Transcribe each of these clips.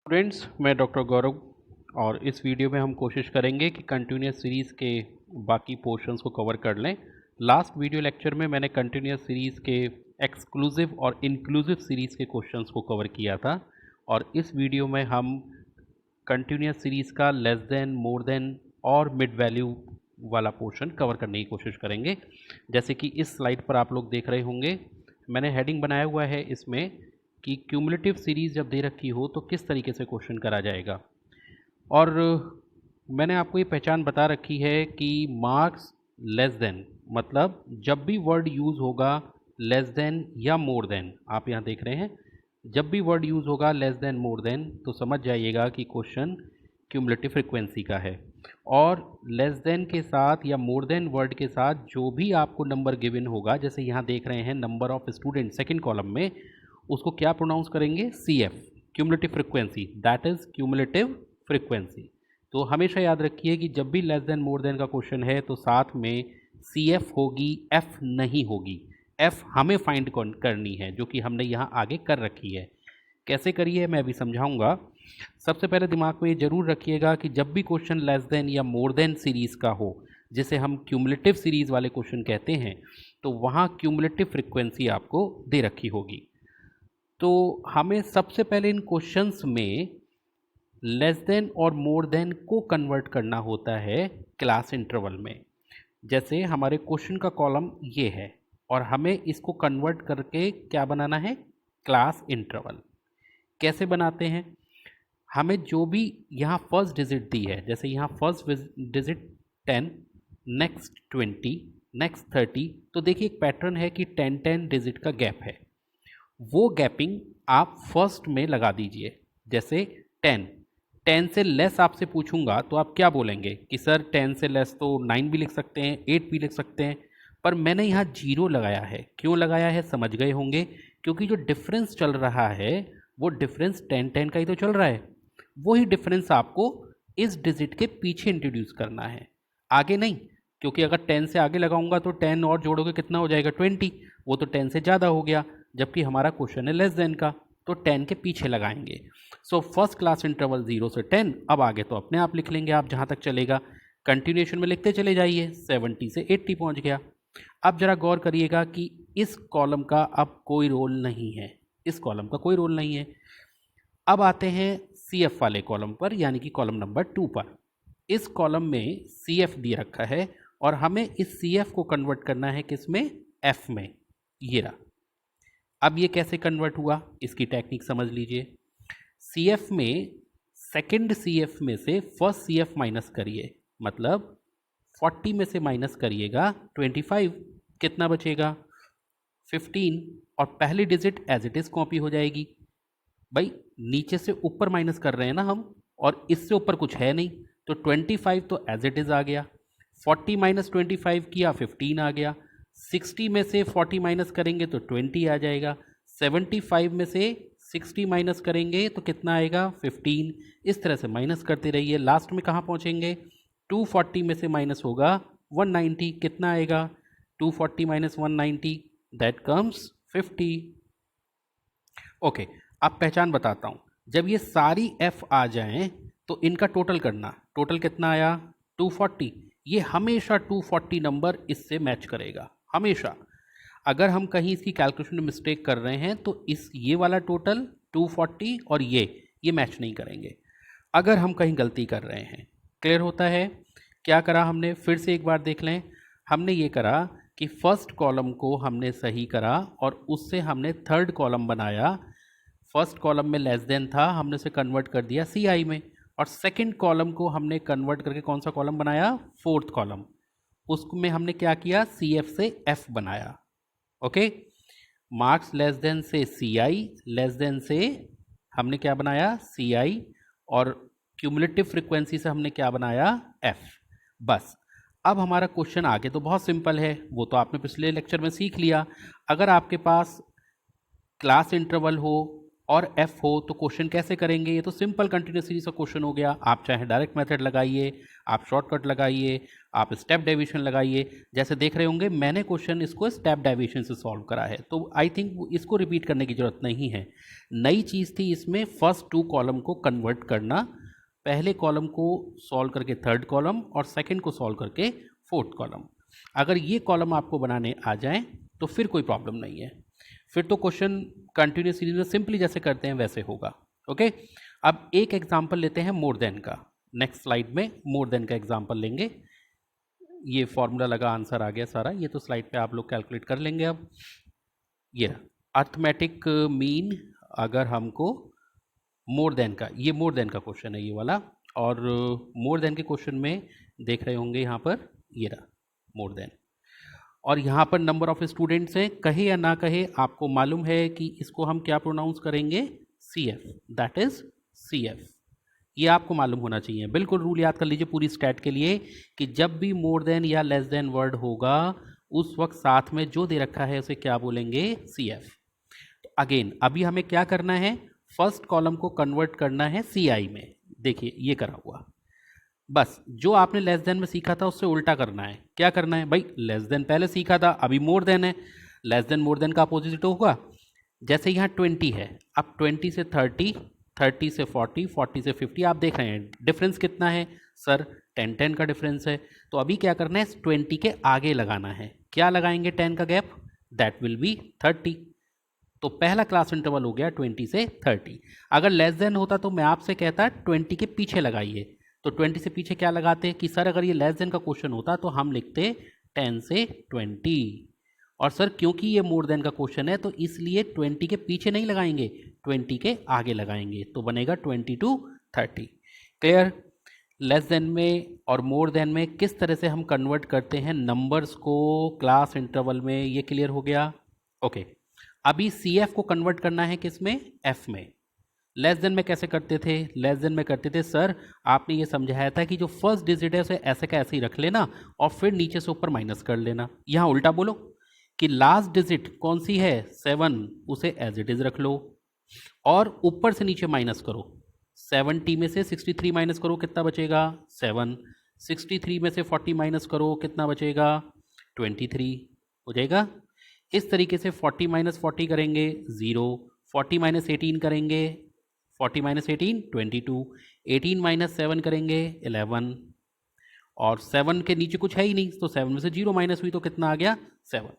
Students, मैं doctor गौरव और इस वीडियो में हम कोशिश करेंगे कि कंटिन्यूस सीरीज़ के बाकी पोर्शंस को कवर कर लें। लास्ट वीडियो लेक्चर में मैंने कंटिन्यूस सीरीज़ के एक्सक्लूसिव और इंक्लूसिव सीरीज़ के क्वेश्चंस को कवर किया था और इस वीडियो में हम कंटिन्यूस सीरीज़ का लेस देन, मोर देन और मिड वैल्यू वाला पोर्शन कवर करने की कोशिश करेंगे। जैसे कि इस स्लाइड पर आप लोग देख रहे होंगे, मैंने हेडिंग बनाया हुआ है इसमें कि क्यूमुलेटिव सीरीज़ जब दे रखी हो तो किस तरीके से क्वेश्चन करा जाएगा। और मैंने आपको ये पहचान बता रखी है कि मार्क्स लेस देन, मतलब जब भी वर्ड यूज़ होगा लेस देन या मोर देन, आप यहाँ देख रहे हैं, जब भी वर्ड यूज़ होगा लेस देन मोर देन तो समझ जाइएगा कि क्वेश्चन क्यूमुलेटिव फ्रिक्वेंसी का है। और लेस देन के साथ या मोर देन वर्ड के साथ जो भी आपको नंबर गिवन होगा, जैसे यहाँ देख रहे हैं number of student second column में, उसको क्या प्रोनाउंस करेंगे? CF, cumulative frequency, that is cumulative frequency. तो हमेशा याद रखिए कि जब भी लेस देन मोर देन का क्वेश्चन है तो साथ में CF होगी, F नहीं होगी। F हमें फाइंड करनी है, जो कि हमने यहाँ आगे कर रखी है। कैसे करिए मैं अभी समझाऊंगा। सबसे पहले दिमाग में ये जरूर रखिएगा कि जब भी क्वेश्चन लेस देन या मोर देन सीरीज़ का हो, जिसे हम क्यूमुलेटिव सीरीज़ वाले क्वेश्चन कहते हैं, तो वहाँ क्यूमुलेटिव फ्रिक्वेंसी आपको दे रखी होगी। तो हमें सबसे पहले इन क्वेश्चंस में लेस देन और मोर देन को कन्वर्ट करना होता है क्लास इंटरवल में। जैसे हमारे क्वेश्चन का कॉलम ये है और हमें इसको कन्वर्ट करके क्या बनाना है? Class interval. कैसे बनाते हैं? हमें जो भी यहाँ फर्स्ट डिजिट दी है, जैसे यहाँ फर्स्ट डिजिट 10, नेक्स्ट 20, नेक्स्ट 30, तो देखिए एक पैटर्न है कि 10 डिजिट का गैप है। वो गैपिंग आप फर्स्ट में लगा दीजिए। जैसे 10 से लेस आपसे पूछूंगा तो आप क्या बोलेंगे कि सर 10 से लेस तो 9 भी लिख सकते हैं, 8 भी लिख सकते हैं, पर मैंने यहाँ 0 लगाया है। क्यों लगाया है समझ गए होंगे, क्योंकि जो डिफरेंस चल रहा है वो डिफरेंस 10 का ही तो चल रहा है। वही डिफरेंस आपको इस डिजिट के पीछे इंट्रोड्यूस करना है, आगे नहीं। क्योंकि अगर 10 से आगे लगाऊंगा तो 10 और जोड़ोगे कितना हो जाएगा? 20। वो तो 10 से ज़्यादा हो गया, जबकि हमारा क्वेश्चन है लेस देन का, तो 10 के पीछे लगाएंगे। सो फर्स्ट क्लास इंटरवल 0 से 10, अब आगे तो अपने आप लिख लेंगे आप, जहाँ तक चलेगा कंटिन्यूएशन में लिखते चले जाइए। 70 से 80 पहुँच गया। अब जरा गौर करिएगा कि इस कॉलम का अब कोई रोल नहीं है, इस कॉलम का कोई रोल नहीं है। अब आते हैं CF वाले कॉलम पर, यानी कि कॉलम नंबर 2 पर। इस कॉलम में CF दे रखा है और हमें इस CF को कन्वर्ट करना है किस में? F में। ये रहा। अब ये कैसे कन्वर्ट हुआ इसकी टेक्निक समझ लीजिए। CF में सेकंड CF में से फर्स्ट CF माइनस करिए, मतलब 40 में से माइनस करिएगा 25, कितना बचेगा? 15, और पहली digit as it is copy हो जाएगी। भाई नीचे से ऊपर माइनस कर रहे हैं ना हम, और इससे ऊपर कुछ है नहीं, तो 25 तो एज इट इज़ आ गया। 40 माइनस 25 किया, 15 आ गया। 60 में से 40 माइनस करेंगे तो 20 आ जाएगा। 75 में से 60 माइनस करेंगे तो कितना आएगा? 15। इस तरह से माइनस करते रहिए, लास्ट में कहाँ पहुँचेंगे? 240 में से माइनस होगा 190, कितना आएगा? 240 माइनस 190, दैट कम्स 50। ओके, अब पहचान बताता हूँ। जब ये सारी F आ जाएं तो इनका टोटल करना। टोटल कितना आया? 240। ये हमेशा 240 नंबर इससे मैच करेगा, हमेशा। अगर हम कहीं इसकी कैलकुलेशन में मिस्टेक कर रहे हैं तो ये वाला टोटल 240 और ये मैच नहीं करेंगे, अगर हम कहीं गलती कर रहे हैं। क्लियर होता है? क्या करा हमने? फिर से एक बार देख लें। हमने ये करा कि फर्स्ट कॉलम को हमने सही करा और उससे हमने थर्ड कॉलम बनाया। फर्स्ट कॉलम में लेस देन था, हमने उसे कन्वर्ट कर दिया CI में, और सेकंड कॉलम को हमने कन्वर्ट करके कौन सा कॉलम बनाया? Fourth column. उसमें हमने क्या किया? CF से F बनाया। ओके, मार्क्स लेस देन से CI, लेस देन से हमने क्या बनाया? CI, और क्यूमुलेटिव फ्रिक्वेंसी से हमने क्या बनाया? F। बस, अब हमारा क्वेश्चन आगे तो बहुत सिंपल है, वो तो आपने पिछले लेक्चर में सीख लिया। अगर आपके पास क्लास इंटरवल हो और f हो तो क्वेश्चन कैसे करेंगे? ये तो सिंपल कंटिन्यूस सीरीज का क्वेश्चन हो गया। आप चाहे डायरेक्ट मेथड लगाइए, आप शॉर्टकट लगाइए, आप स्टेप डेविएशन लगाइए। जैसे देख रहे होंगे मैंने क्वेश्चन इसको स्टेप डेविएशन से सॉल्व करा है, तो आई थिंक इसको रिपीट करने की जरूरत नहीं है। नई चीज़ थी इसमें फर्स्ट 2 कॉलम को कन्वर्ट करना, पहले कॉलम को सॉल्व करके थर्ड कॉलम और सेकेंड को सॉल्व करके फोर्थ कॉलम। अगर ये कॉलम आपको बनाने आ जाए तो फिर कोई प्रॉब्लम नहीं है, फिर तो क्वेश्चन कंटिन्यूस सीरीज में सिंपली जैसे करते हैं वैसे होगा। ओके, अब एक एग्जांपल लेते हैं मोर देन का। नेक्स्ट स्लाइड में मोर देन का एग्जांपल लेंगे। ये फॉर्मूला लगा, आंसर आ गया सारा, ये तो स्लाइड पे आप लोग कैलकुलेट कर लेंगे। अब ये अर्थमेटिक मीन, अगर हमको मोर देन का, ये मोर देन का क्वेश्चन है ये वाला, और मोर देन के क्वेश्चन में देख रहे होंगे यहाँ पर ये रहा मोर देन, और यहाँ पर नंबर ऑफ स्टूडेंट्स हैं। कहे या ना कहे आपको मालूम है कि इसको हम क्या प्रोनाउंस करेंगे? CF, that is CF। ये आपको मालूम होना चाहिए, बिल्कुल रूल याद कर लीजिए पूरी स्टैट के लिए कि जब भी मोर देन या लेस देन वर्ड होगा उस वक्त साथ में जो दे रखा है उसे क्या बोलेंगे? CF। तो अगेन अभी हमें क्या करना है? फर्स्ट कॉलम को कन्वर्ट करना है CI में। देखिए ये करा हुआ, बस जो आपने लेस देन में सीखा था उससे उल्टा करना है। क्या करना है भाई? लेस देन पहले सीखा था, अभी मोर देन है, लेस देन मोर देन का अपोजिट होगा। जैसे यहाँ 20 है, अब 20 से 30, 30 से 40, 40 से 50, आप देख रहे हैं डिफरेंस कितना है सर? 10 का डिफरेंस है। तो अभी क्या करना है? 20 के आगे लगाना है। क्या लगाएंगे 10 का गैप? That will be 30। तो पहला क्लास इंटरवल हो गया 20 से 30। अगर लेस देन होता तो मैं आपसे कहता 20 के पीछे लगाइए, तो 20 से पीछे क्या लगाते कि सर अगर ये लेस देन का क्वेश्चन होता तो हम लिखते 10 से 20, और सर क्योंकि ये मोर देन का क्वेश्चन है तो इसलिए 20 के पीछे नहीं लगाएंगे, 20 के आगे लगाएंगे, तो बनेगा 20 to 30। क्लियर? लेस देन में और मोर देन में किस तरह से हम कन्वर्ट करते हैं नंबर्स को क्लास इंटरवल में, ये क्लियर हो गया। ओके, अभी CF को कन्वर्ट करना है किस में? F में। लेस देन में कैसे करते थे? लेस देन में करते थे सर आपने ये समझाया था कि जो फर्स्ट डिजिट है उसे ऐसे का ऐसे ही रख लेना और फिर नीचे से ऊपर माइनस कर लेना। यहाँ उल्टा बोलो कि लास्ट डिजिट कौन सी है? 7, उसे एज इट इज रख लो और ऊपर से नीचे माइनस करो। 70 में से 63 माइनस करो, कितना बचेगा? 7। 63 में से 40 माइनस करो, कितना बचेगा? 23 हो जाएगा। इस तरीके से 40 माइनस 40 करेंगे 0, 40 माइनस 18 करेंगे 40 माइनस 18 22, 18 माइनस 7 करेंगे 11, और 7 के नीचे कुछ है ही नहीं तो 7 में से 0 माइनस हुई तो कितना आ गया? 7।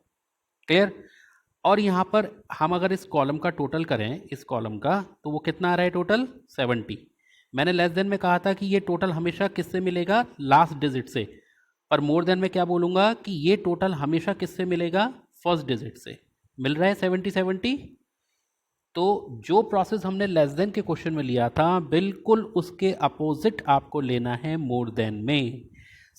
क्लियर? और यहाँ पर हम अगर इस कॉलम का टोटल करें, इस कॉलम का, तो वो कितना आ रहा है टोटल? 70। मैंने लेस देन में कहा था कि ये टोटल हमेशा किससे मिलेगा? लास्ट डिजिट से। पर मोर देन में क्या बोलूँगा कि ये टोटल हमेशा किससे मिलेगा? फर्स्ट डिजिट से। मिल रहा है 70 70। तो जो प्रोसेस हमने लेस देन के क्वेश्चन में लिया था बिल्कुल उसके अपोजिट आपको लेना है मोर देन में।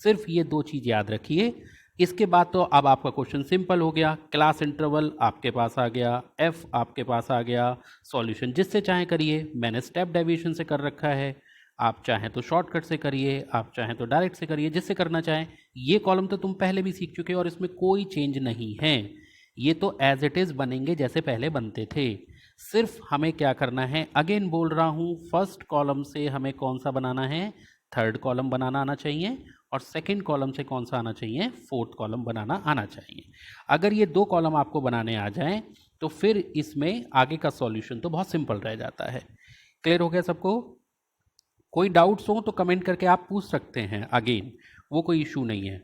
सिर्फ ये 2 चीज़ याद रखिए। इसके बाद तो अब आपका क्वेश्चन सिंपल हो गया। क्लास इंटरवल आपके पास आ गया, F आपके पास आ गया, सॉल्यूशन जिससे चाहें करिए। मैंने स्टेप डेविएशन से कर रखा है, आप चाहें तो शॉर्टकट से करिए, आप चाहें तो डायरेक्ट से करिए, जिससे करना चाहें। ये कॉलम तो तुम पहले भी सीख चुके हो और इसमें कोई चेंज नहीं है, ये तो एज इट इज़ बनेंगे जैसे पहले बनते थे। सिर्फ हमें क्या करना है, अगेन बोल रहा हूँ, फर्स्ट कॉलम से हमें कौन सा बनाना है? थर्ड कॉलम बनाना आना चाहिए, और सेकंड कॉलम से कौन सा आना चाहिए? फोर्थ कॉलम बनाना आना चाहिए। अगर ये 2 कॉलम आपको बनाने आ जाएं तो फिर इसमें आगे का सॉल्यूशन तो बहुत सिंपल रह जाता है। क्लियर हो गया सबको? कोई डाउट्स हो तो कमेंट करके आप पूछ सकते हैं, अगेन वो कोई इशू नहीं है।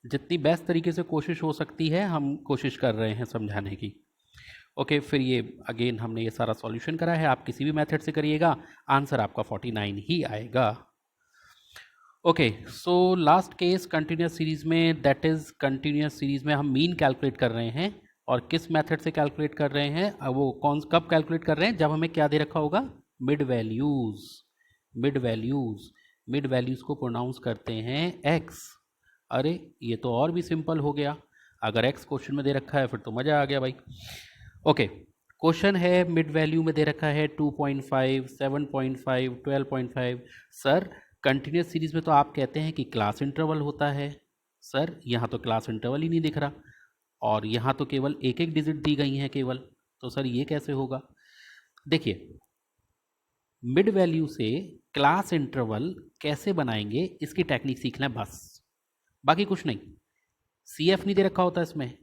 जितनी बेस्ट तरीके से कोशिश हो सकती है हम कोशिश कर रहे हैं समझाने की। ओके, फिर ये अगेन हमने ये सारा सॉल्यूशन करा है, आप किसी भी मेथड से करिएगा आंसर आपका 49 ही आएगा। Okay, so last case continuous series में, दैट इज़ कंटिन्यूस सीरीज में हम मीन कैलकुलेट कर रहे हैं। और किस मेथड से कैलकुलेट कर रहे हैं? वो कब कैलकुलेट कर रहे हैं? जब हमें क्या दे रखा होगा? Mid values. मिड वैल्यूज़ को प्रोनाउंस करते हैं x। अरे ये तो और भी सिंपल हो गया, अगर x क्वेश्चन में दे रखा है फिर तो मज़ा आ गया भाई। ओके, क्वेश्चन है मिड वैल्यू में दे रखा है 2.5, 7.5, 12.5। सर कंटिन्यूस सीरीज में तो आप कहते हैं कि क्लास इंटरवल होता है। सर यहाँ तो क्लास इंटरवल ही नहीं दिख रहा, और यहाँ तो केवल एक एक डिजिट दी गई हैं केवल, तो सर ये कैसे होगा? देखिए, मिड वैल्यू से क्लास इंटरवल कैसे बनाएंगे इसकी टेक्निक सीखना है बस, बाकी कुछ नहीं। सी एफ नहीं दे रखा होता,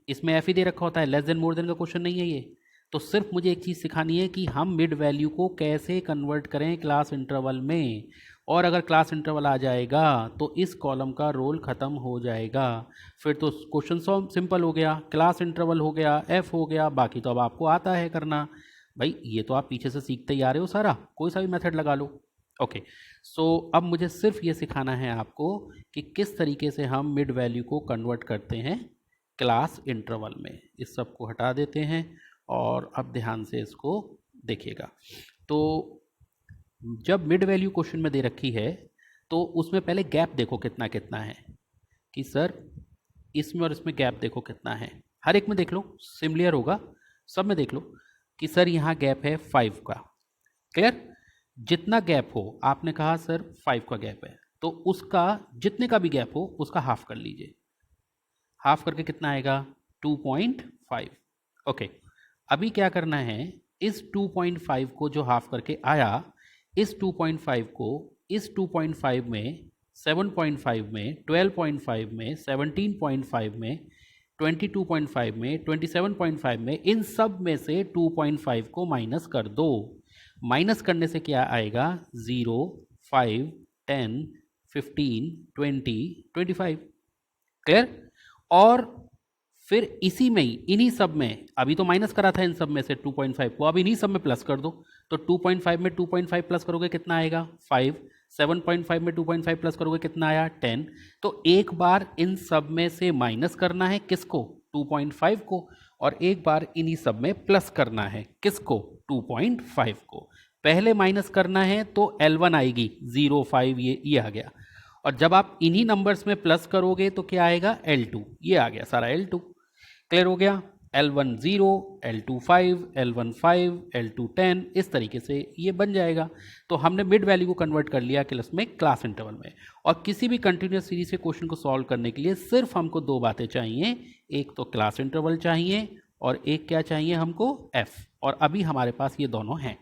इसमें एफ ही दे रखा होता है, लेस देन मोर देन का क्वेश्चन नहीं है ये। तो सिर्फ मुझे एक चीज़ सिखानी है कि हम मिड वैल्यू को कैसे कन्वर्ट करें क्लास इंटरवल में, और अगर क्लास इंटरवल आ जाएगा तो इस कॉलम का रोल ख़त्म हो जाएगा। फिर तो क्वेश्चन सिंपल हो गया, क्लास इंटरवल हो गया, एफ हो गया, बाकी तो अब आपको आता है करना। भाई ये तो आप पीछे से सीखते ही आ रहे हो सारा, कोई सा भी मेथड लगा लो। ओके, सो अब मुझे सिर्फ ये सिखाना है आपको कि किस तरीके से हम मिड वैल्यू को कन्वर्ट करते हैं क्लास इंटरवल में। इस सब को हटा देते हैं और अब ध्यान से इसको देखिएगा। तो जब मिड वैल्यू क्वेश्चन में दे रखी है तो उसमें पहले गैप देखो कितना कितना है, कि सर इसमें और इसमें गैप देखो कितना है। हर एक में देख लो, सिमिलर होगा, सब में देख लो कि सर यहाँ गैप है 5 का। क्लियर? जितना गैप हो, आपने कहा सर 5 का गैप है, तो उसका जितने का भी गैप हो उसका हाफ कर लीजिए। हाफ करके कितना आएगा? 2.5। ओके, अभी क्या करना है, इस 2.5 को जो हाफ करके आया, इस 2.5 को इस 2.5 में, 7.5 में, 12.5 में, 17.5 में, 22.5 में, 27.5 में, इन सब में से 2.5 को माइनस कर दो। माइनस करने से क्या आएगा? 0, 5, 10, 15, 20, 25। क्लियर? और फिर इसी में ही, इन्हीं सब में, अभी तो माइनस करा था इन सब में से 2.5 को, अब इन्हीं सब में प्लस कर दो। तो 2.5 में 2.5 प्लस करोगे कितना आएगा? 5। 7.5 में 2.5 प्लस करोगे कितना आया? 10। तो एक बार इन सब में से माइनस करना है किसको? 2.5 को। और एक बार इन्हीं सब में प्लस करना है किसको? 2.5 को। पहले माइनस करना है तो L1 आएगी, 0, 5, ये आ गया। और जब आप इन्हीं नंबर्स में प्लस करोगे तो क्या आएगा? L2, ये आ गया सारा L2। क्लियर हो गया? L1 0, L2 5, L1 5, L2 10, इस तरीके से ये बन जाएगा। तो हमने मिड वैल्यू को कन्वर्ट कर लिया क्लास में, क्लास इंटरवल में। और किसी भी कंटिन्यूस सीरीज के क्वेश्चन को सॉल्व करने के लिए सिर्फ हमको दो बातें चाहिए, एक तो क्लास इंटरवल चाहिए और एक क्या चाहिए हमको? F। और अभी हमारे पास ये दोनों हैं।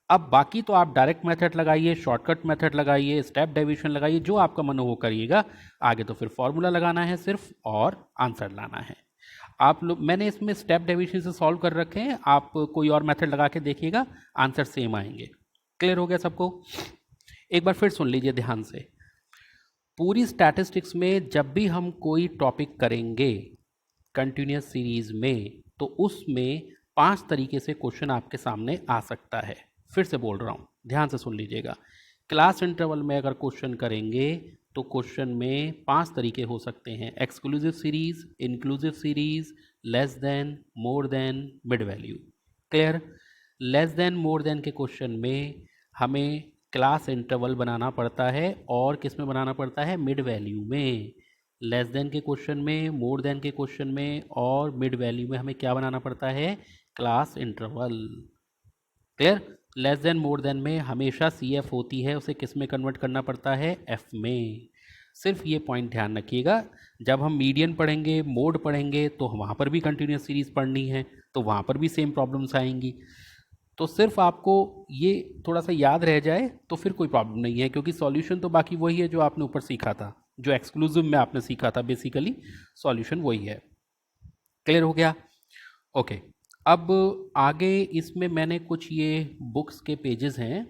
अब बाकी तो आप डायरेक्ट मेथड लगाइए, शॉर्टकट मेथड लगाइए, स्टेप डेविएशन लगाइए, जो आपका मन हो वो करिएगा। आगे तो फिर फॉर्मूला लगाना है सिर्फ और आंसर लाना है। आप लोग, मैंने इसमें स्टेप डेविएशन से सॉल्व कर रखे हैं, आप कोई और मेथड लगा के देखिएगा, आंसर सेम आएंगे। क्लियर हो गया सबको? एक बार फिर सुन लीजिए ध्यान से। पूरी स्टैटिस्टिक्स में जब भी हम कोई टॉपिक करेंगे कंटिन्यूस सीरीज में, तो उसमें 5 तरीके से क्वेश्चन आपके सामने आ सकता है। फिर से बोल रहा हूँ, ध्यान से सुन लीजिएगा। क्लास इंटरवल में अगर क्वेश्चन करेंगे तो क्वेश्चन में 5 तरीके हो सकते हैं: exclusive series, inclusive series, less than, more than, mid value. Clear? Less than more than के क्वेश्चन में हमें क्लास इंटरवल बनाना पड़ता है, और किस में बनाना पड़ता है? मिड वैल्यू में। लेस देन के क्वेश्चन में, मोर देन के क्वेश्चन में और मिड वैल्यू में हमें क्या बनाना पड़ता है? Class interval. Clear? Less than more than में हमेशा सी एफ होती है, उसे किस में कन्वर्ट करना पड़ता है? एफ में। सिर्फ ये पॉइंट ध्यान रखिएगा, जब हम मीडियन पढ़ेंगे, मोड पढ़ेंगे, तो वहाँ पर भी कंटिन्यूस सीरीज पढ़नी है, तो वहाँ पर भी सेम प्रॉब्लम्स आएंगी। तो सिर्फ आपको ये थोड़ा सा याद रह जाए तो फिर कोई प्रॉब्लम नहीं है, क्योंकि सॉल्यूशन तो बाकी वही है जो आपने ऊपर सीखा था, जो एक्सक्लूसिव में आपने सीखा था, बेसिकली सॉल्यूशन वही है। क्लियर हो गया? ओके, अब आगे इसमें मैंने कुछ ये बुक्स के पेजेस हैं,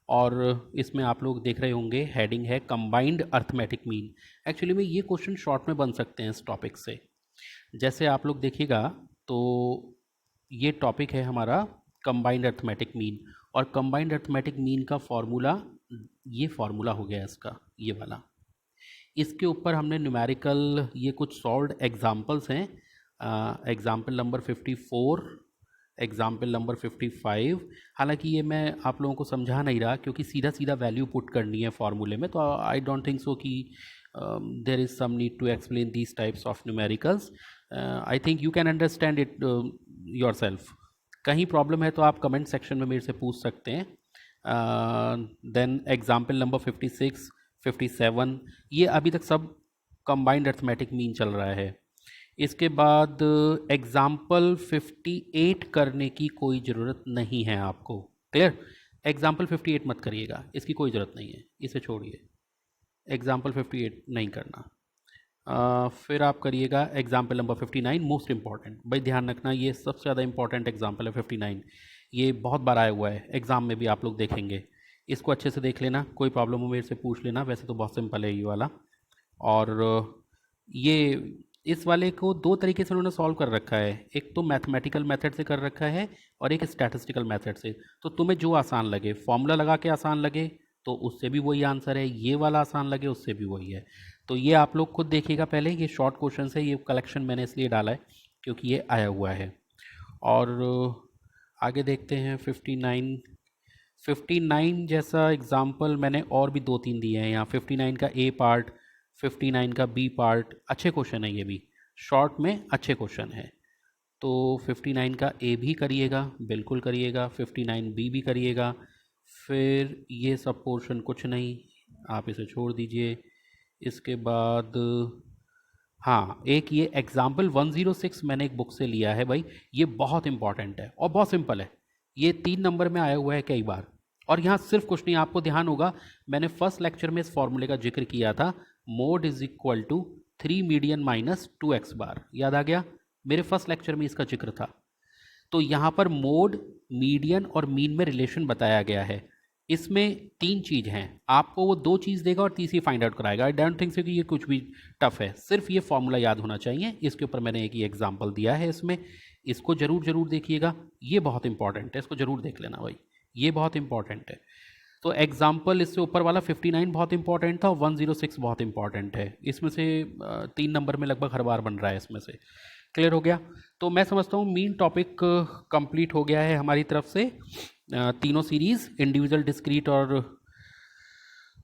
और इसमें आप लोग देख रहे होंगे हेडिंग है कंबाइंड अर्थमेटिक मीन। एक्चुअली में ये क्वेश्चन शॉर्ट में बन सकते हैं इस टॉपिक से। जैसे आप लोग देखिएगा तो ये टॉपिक है हमारा कंबाइंड अर्थमेटिक मीन, और कंबाइंड अर्थमेटिक मीन का फॉर्मूला, ये फॉर्मूला हो गया इसका, ये वाला। इसके ऊपर हमने न्यूमेरिकल ये कुछ सॉल्व्ड एग्जाम्पल्स हैं, एग्जाम्पल नंबर 54, एग्जाम्पल नंबर 55। हालांकि ये मैं आप लोगों को समझा नहीं रहा, क्योंकि सीधा सीधा वैल्यू पुट करनी है फार्मूले में, तो आई डोंट थिंक सो कि there is some need to explain these types of numericals. I think you can understand it yourself. कहीं प्रॉब्लम है तो आप कमेंट सेक्शन में मेरे से पूछ सकते हैं। देन एग्जाम्पल नंबर 56, 57, ये अभी तक सब कंबाइंड अर्थमेटिक मीन चल रहा है। इसके बाद एग्ज़ाम्पल 58 करने की कोई ज़रूरत नहीं है आपको। क्लियर? एग्ज़ाम्पल 58 मत करिएगा, इसकी कोई ज़रूरत नहीं है, इसे छोड़िए। एग्ज़ाम्पल 58 नहीं करना। फिर आप करिएगा एग्जाम्पल नंबर 59, मोस्ट इंपॉर्टेंट। भाई ध्यान रखना, ये सबसे ज़्यादा इंपॉर्टेंट एग्जाम्पल है 59। ये बहुत बार आया हुआ है एग्ज़ाम में भी, आप लोग देखेंगे। इसको अच्छे से देख लेना, कोई प्रॉब्लम हो मेरे से पूछ लेना, वैसे तो बहुत सिंपल है ये वाला। और ये इस वाले को दो तरीके से उन्होंने सॉल्व कर रखा है, एक तो मैथमेटिकल मेथड से कर रखा है और एक स्टैटिस्टिकल मेथड से। तो तुम्हें जो आसान लगे, फॉर्मूला लगा के आसान लगे तो उससे भी वही आंसर है, ये वाला आसान लगे उससे भी वही है। तो ये आप लोग खुद देखिएगा पहले, ये शॉर्ट क्वेश्चन है, ये कलेक्शन मैंने इसलिए डाला है क्योंकि ये आया हुआ है। और आगे देखते हैं 59 जैसा एग्जाम्पल मैंने और भी दो तीन दिए हैं यहाँ। 59 का ए पार्ट, 59 का बी पार्ट, अच्छे क्वेश्चन है ये भी, शॉर्ट में अच्छे क्वेश्चन है। तो 59 का ए भी करिएगा, बिल्कुल करिएगा, 59 बी भी करिएगा। फिर ये सब पोर्शन कुछ नहीं, आप इसे छोड़ दीजिए। इसके बाद हाँ, एक ये एग्जाम्पल 106 मैंने एक बुक से लिया है भाई, ये बहुत इंपॉर्टेंट है और बहुत सिंपल है। ये 3 नंबर में आया हुआ है कई बार, और यहाँ सिर्फ कुछ नहीं, आपको ध्यान होगा मैंने फर्स्ट लेक्चर में इस फॉर्मूले का जिक्र किया था, mode is equal to 3 median minus 2x बार। याद आ गया? मेरे फर्स्ट लेक्चर में इसका जिक्र था। तो यहाँ पर मोड, मीडियन और मीन में रिलेशन बताया गया है। इसमें 3 चीज़ हैं, आपको वो 2 चीज़ देगा और तीसरी फाइंड आउट कराएगा। आई डोंट थिंक सो कि ये कुछ भी टफ है, सिर्फ ये फॉर्मूला याद होना चाहिए। इसके ऊपर मैंने एक ही एग्जाम्पल दिया है इसमें, इसको ज़रूर देखिएगा, ये बहुत इंपॉर्टेंट है, इसको ज़रूर देख लेना भाई, ये बहुत इंपॉर्टेंट है। तो एग्जाम्पल इससे ऊपर वाला 59 बहुत इंपॉर्टेंट था और 106 बहुत इंपॉर्टेंट है। इसमें से 3 नंबर में लगभग हर बार बन रहा है इसमें से। क्लियर हो गया? तो मैं समझता हूँ मेन टॉपिक कंप्लीट हो गया है हमारी तरफ से। तीनों सीरीज़, इंडिविजुअल, डिस्क्रीट और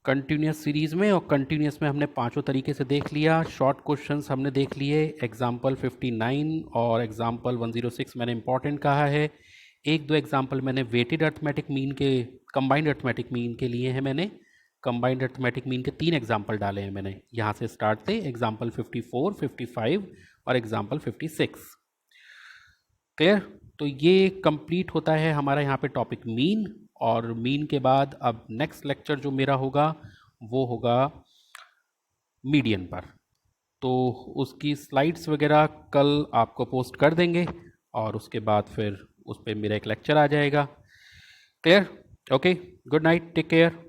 कंटिन्यूस सीरीज़ में, और कंटिन्यूस में हमने पांचों तरीके से देख लिया। शॉर्ट क्वेश्चंस हमने देख लिए, एग्जाम्पल 59 और एग्जाम्पल 106 मैंने इंपॉर्टेंट कहा है। एक दो एग्जाम्पल मैंने वेटेड अर्थमेटिक मीन के, कंबाइंड अर्थमेटिक मीन के लिए हैं मैंने। कंबाइंड अर्थमेटिक मीन के 3 एग्जाम्पल डाले हैं मैंने, यहाँ से स्टार्ट थे, एग्जाम्पल 54, 55 और एग्जाम्पल 56। क्लियर? तो ये कंप्लीट होता है हमारा यहाँ पे टॉपिक मीन। और मीन के बाद अब नेक्स्ट लेक्चर जो मेरा होगा वो होगा मीडियन पर। तो उसकी स्लाइड्स वगैरह कल आपको पोस्ट कर देंगे और उसके बाद फिर उस पर मेरा एक लेक्चर आ जाएगा। Clear? Okay, good night, take care.